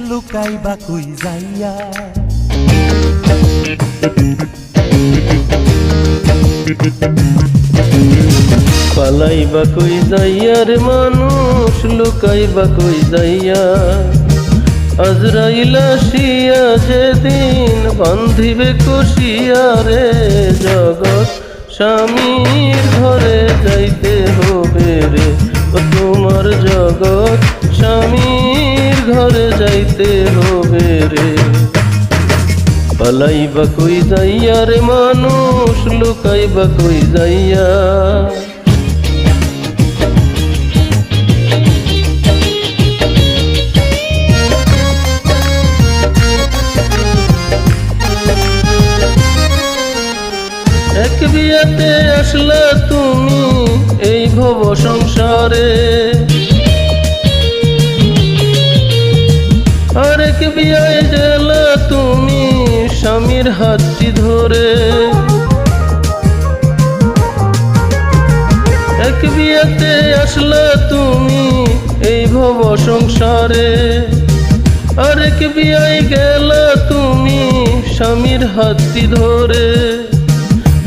লুকাইবা কই যাইয়া। পালাইবা কই যাইয়া রে মানুষ, লুকাইবা কই যাইয়া। আজরাইল আসিয়া যেদিন বান্ধিবে কষিয়া রে, জগৎ স্বামীর ঘরে যাইতে হবে রে। ও তোমার জগৎ স্বামীর ঘরে যাইতে হবে রে। পালাইবা কই যাইয়া রে মানুষ, লুকাইবা কই যাইয়া। এক বিয়াতে আসলা তুমি এই ভব সংসারে, আরেক বিয়ায় গেলা তুমি স্বামীর হাতটি ধরে। এক বিয়াতে আসলা তুমি এই ভব সংসারে, আরেক বিয়ায় গেলা তুমি স্বামীর হাতটি ধরে।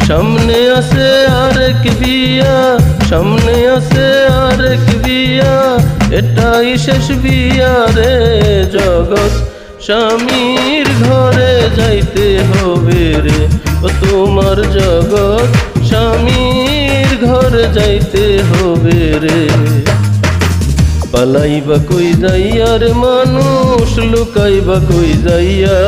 সামনে আছে আরেক বিয়া, সামনে আছে আরেক বিয়া, এটাই শেষ বিয়া রে। জগৎ স্বামীর ঘরে যাইতে হবে রে। ও তোমার জগৎ স্বামীর ঘরে যাইতে হবে রে। পালাইবা কই যাইয়া রে মানুষ, লুকাইবা কই যাইয়া।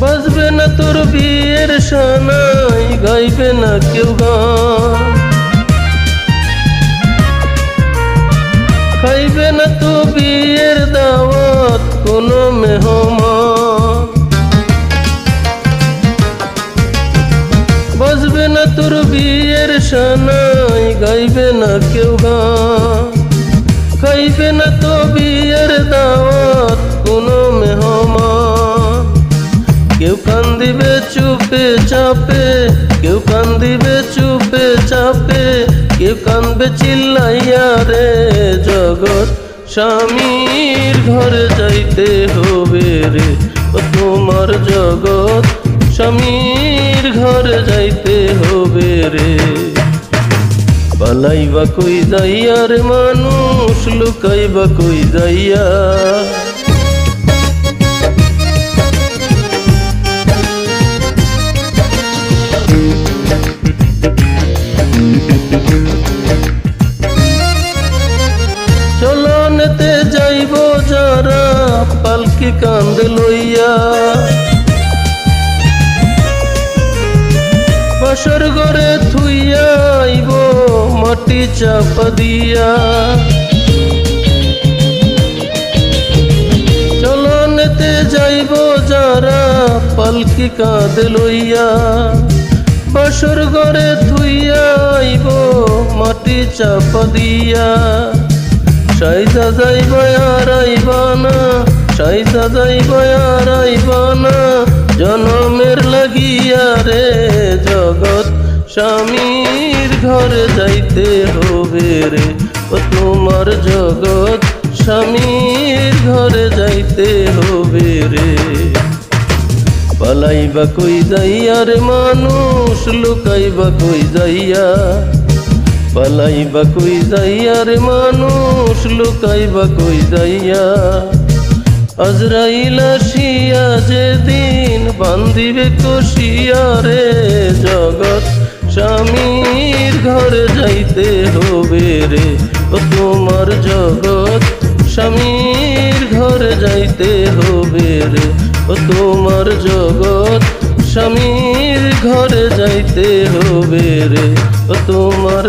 বাজবে না তোর বিয়ের সানাই, গাইবে না কেউ গান, খাইবে না তো বিয়ের দাওয়াত কোনো মেহমান। বাজবে না তোর বিয়ের সানাই, গাইবে না কেউ গান, খাইবে না তো বিয়ের দাওয়াত কোনো মেহমান। কেউ কান্দিবে চুপে চাপে, কেউ কান্দিবে চুপে চাপে, কেউ কান্দবে চিল্লাইয়া রে। জগৎ স্বামীর ঘরে যাইতে হবে রে। ও তোমার জগৎ স্বামীর ঘরে যাইতে হবে রে। পালাইবা কই যাইয়া রে মানুষ, লুকাইবা কই যাইয়া। চলনেতে যাইব যারা পালকি কান্দে লইয়া, বাসর ঘরে থুইয়া আইব মাটি চাপা দিয়া। চলনেতে যাইব যারা পালকি কাঁদে লইয়া, বাসর ঘরে থুইয়া আইব মাটি চাপা দিয়া। সাইজা যাইবা আর আইবা না, সাইজা যাইবা আর আইবা না, জনমের লাগিয়া রে। জগৎ স্বামীর ঘরে যাইতে হবে রে। ও তোমার জগৎ স্বামীর ঘরে যাইতে হবে রে। পালাইবা কই যাইয়া রে মানুষ, লুকাইবা কই যাইয়া। পালাইবা কই যাইয়া রে মানুষ, লুকাইবা কই যাইয়া। আজরাইল আসিয়া যেদিন বান্ধিবে কষিয়া রে। জগৎ স্বামীর ঘরে যাইতে হবে রে। ও তোমার জগৎ স্বামীর ঘরে যাইতে হবে রে। ও তোমার জগৎ স্বামীর ঘরে যাইতে হবে রে। ও তোমার